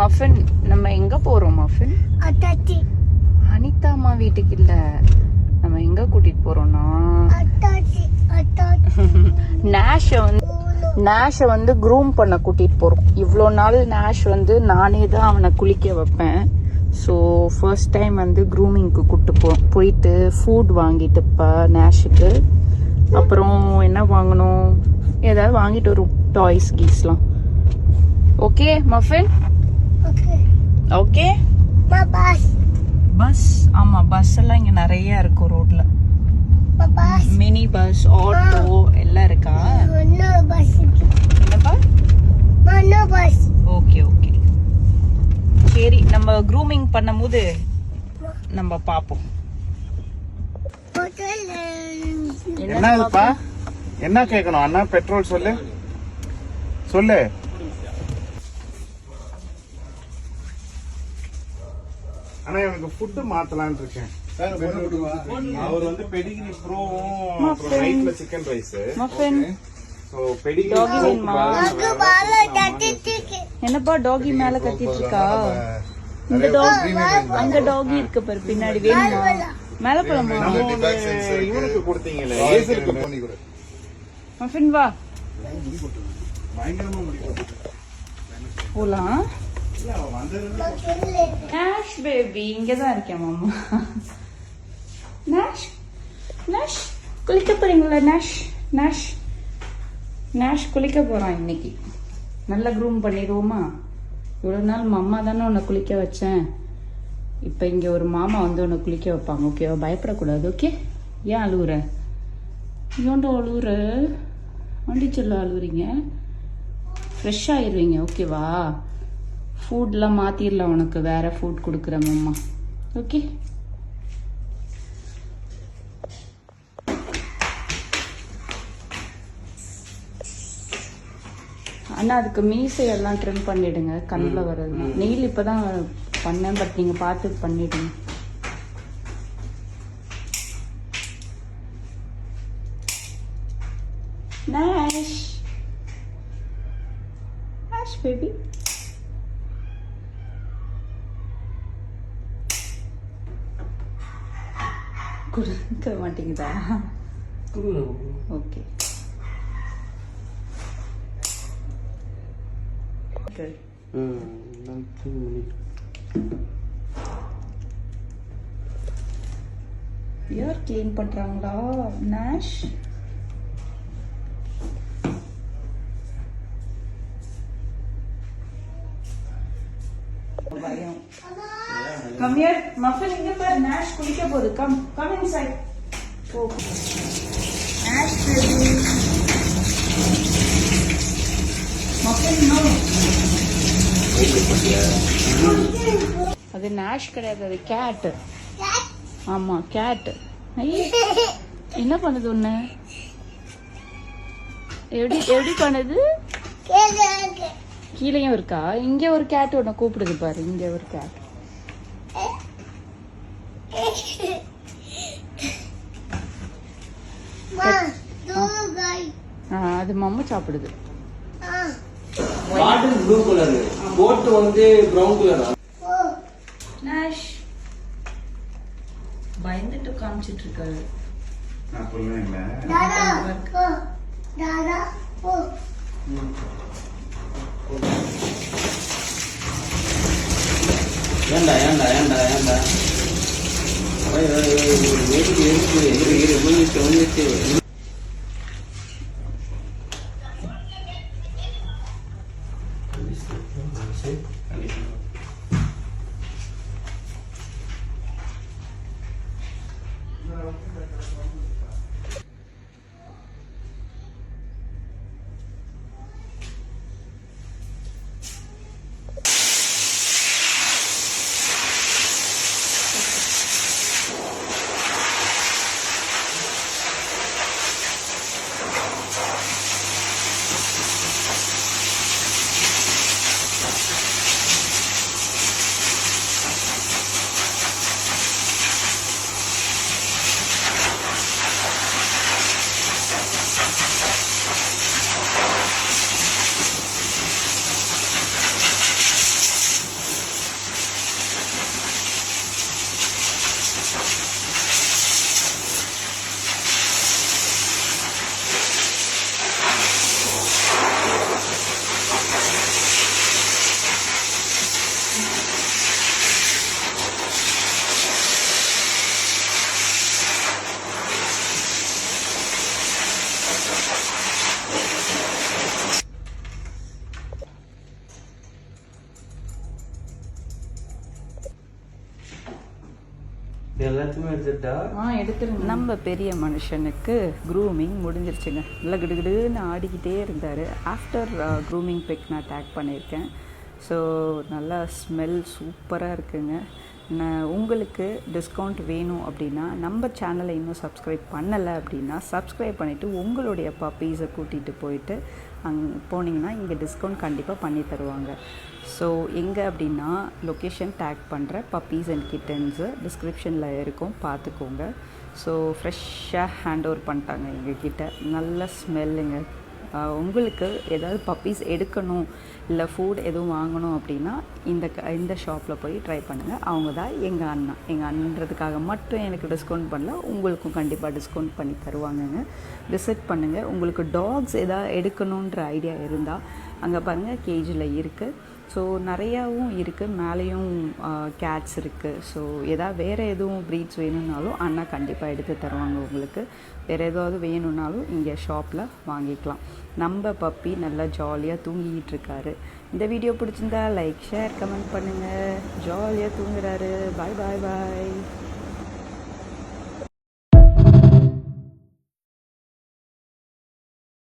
Muffin, நம்ம எங்க போறோம் மஃபின்? அனிதா அம்மா வீட்டுக்கு இல்ல, நம்ம எங்க கூட்டிட்டு போறோம்னா நேஷ வந்து க்ரூம் பண்ண கூட்டிட்டு போறோம். இவ்வளோ நாள் நேஷ் வந்து நானே தான் அவனை குளிக்க வைப்பேன். ஸோ ஃபர்ஸ்ட் டைம் வந்து க்ரூமிங்க்கு கூப்பிட்டு போயிட்டு ஃபுட் வாங்கிட்டுப்பா நேஷுக்கு. அப்புறம் என்ன வாங்கணும், ஏதாவது வாங்கிட்டு வரும், டாய்ஸ் கீஸ்லாம். Okay muffin? ஓகே. பஸ், ஆமா பஸ் எல்லாம் இங்க நிறைய இருக்கும் ரோட்ல. மினி பஸ், ஆட்டோ எல்லாம் இருக்கா? என்னப்பா? ஓகே ஓகே சரி, நம்ம க்ரூமிங் பண்ணும்போது நம்ம பாப்போம். என்னப்பா என்ன கேட்கணும் அண்ணா? பெட்ரோல் சொல்லு சொல்லு. ஆனா எனக்கு ஃபுட் மாத்தலாம்னு இருக்கேன். அவர் வந்து பெடிகிரி ப்ரோவும் அப்புறம் நைட்ல சிக்கன் ரைஸ். சோ பெடிகிரி என்னப்பா டாகி மேல கத்திட்டு இருக்கா? இந்த டாகி, அங்க டாகி இருக்கு பாரு பின்னாடி, வேணுமா? மேல போலாமா? இவனுக்கு கொடுத்தீங்களே மஃபின் வா போலாம். நேஷ் பேபி இங்கதான் இருக்கேன் மாமா. நேஷ் நேஷ் குளிக்க போறீங்களா? நேஷ் நேஷ் நேஷ் குளிக்க போறான் இன்னைக்கு. நல்லா க்ரூம் பண்ணிடுவோமா? இவ்வளோ நாள் மாமா தானே உன்னை குளிக்க வச்சேன், இப்போ இங்கே ஒரு மாமா வந்து உன்னை குளிக்க வைப்பாங்க. ஓகேவா? பயப்படக்கூடாது. ஓகே? ஏன் அழுவுற? ஏன்டா அழுவுற? வண்டிச்சல்ல அழுவுறீங்க, ஃப்ரெஷ் ஆயிடுவீங்க. ஓகேவா? ஃபுட்லாம் மாற்றிடலாம், உனக்கு வேற ஃபுட் கொடுக்குறேன் மாமா. ஓகே? அண்ணா அதுக்கு மீசையெல்லாம் ட்ரிம் பண்ணிடுங்க, கண்ணில் வர்றது. நெயில் இப்போ தான் பண்ணேன், பட் நீங்கள் பார்த்து பண்ணிடுங்க. நேஷ் நேஷ் பேபி கொடுக்க மாட்டேங்குதா? ஓகே இயர் கிளீன் பண்றாங்களா Nash? Come here, Muffin, inga par Nash kulika podu. Come inside. Oh. Nash baby. Muffin no. அது Nash கிடையாது, அது cat. ஆமா cat. என்ன பண்ணுது உன்ன? எப்படி பண்ணுது? கீழேயும் இருக்கா? இங்க ஒரு கேட் உன்னை கூப்பிடுது பாரு, இங்க ஒரு கேட். அது மம்மு சாப்பிடுது. பாட்டில் ப்ளூ கலர், கோட் வந்து பிரவுன் கலர். நாஷ் பயந்துட்டு காமிச்சிட்டு இருக்காரு. நான் சொல்லுவேன்ல தாதா போ. ஏண்டா ஏண்டா ஏண்டா ஏண்டா எதுக்கு வந்துச்சு. இது எல்லாத்தையுமே எடுத்துட்டா எடுத்துருங்க. நம்ம பெரிய மனுஷனுக்கு க்ரூமிங் முடிஞ்சிருச்சுங்க. நல்லா கிடுகிடுன்னு ஆடிக்கிட்டே இருந்தார். ஆஃப்டர் க்ரூமிங் பிக் நான் டேக் பண்ணியிருக்கேன். ஸோ நல்லா ஸ்மெல் சூப்பராக இருக்குங்க. உங்களுக்கு டிஸ்கவுண்ட் வேணும் அப்படின்னா நம்ம சேனலை இன்னும் சப்ஸ்கிரைப் பண்ணலை அப்படின்னா சப்ஸ்கிரைப் பண்ணிவிட்டு உங்களுடைய பப்பீஸை கூட்டிகிட்டு போயிட்டு போனீங்கன்னா இங்கே டிஸ்கவுண்ட் கண்டிப்பாக பண்ணி தருவாங்க. ஸோ எங்கே அப்படின்னா லொக்கேஷன் டேக் பண்ணுற பப்பீஸ் அண்ட் கிட்டன்ஸு டிஸ்கிரிப்ஷனில் இருக்கும், பார்த்துக்கோங்க. ஸோ ஃப்ரெஷ்ஷாக ஹேண்ட் ஓவர் பண்ணிட்டாங்க எங்ககிட்ட. நல்ல ஸ்மெல்லுங்க. உங்களுக்கு ஏதாவது பப்பீஸ் எடுக்கணும் இல்லை ஃபுட் எதுவும் வாங்கணும் அப்படின்னா இந்த ஷாப்பில் போய் ட்ரை பண்ணுங்கள். அவங்க தான் எங்கள் அண்ணன்றதுக்காக மட்டும் எனக்கு டிஸ்கவுண்ட் பண்ணல, உங்களுக்கும் கண்டிப்பாக டிஸ்கவுண்ட் பண்ணி தருவாங்கங்க. விசிட் பண்ணுங்கள். உங்களுக்கு டாக்ஸ் எதாவது எடுக்கணுன்ற ஐடியா இருந்தால் அங்கே பாருங்கள் கேஜில் இருக்குது. ஸோ நிறையாவும் இருக்குது, மேலேயும் கேட்ஸ் இருக்குது. ஸோ எதாவது வேறு எதுவும் ப்ரீட்ஸ் வேணும்னாலும் அண்ணா கண்டிப்பாக எடுத்து தருவாங்க உங்களுக்கு. வேறு ஏதாவது வேணும்னாலும் இங்கே ஷாப்பில் வாங்கிக்கலாம். நம்ம பப்பி நல்லா ஜாலியாக தூங்கிக்கிட்டு இருக்காரு. இந்த வீடியோ பிடிச்சிருந்தா லைக், ஷேர், கமெண்ட் பண்ணுங்கள். ஜாலியாக தூங்குறாரு. பாய் பாய் பாய்.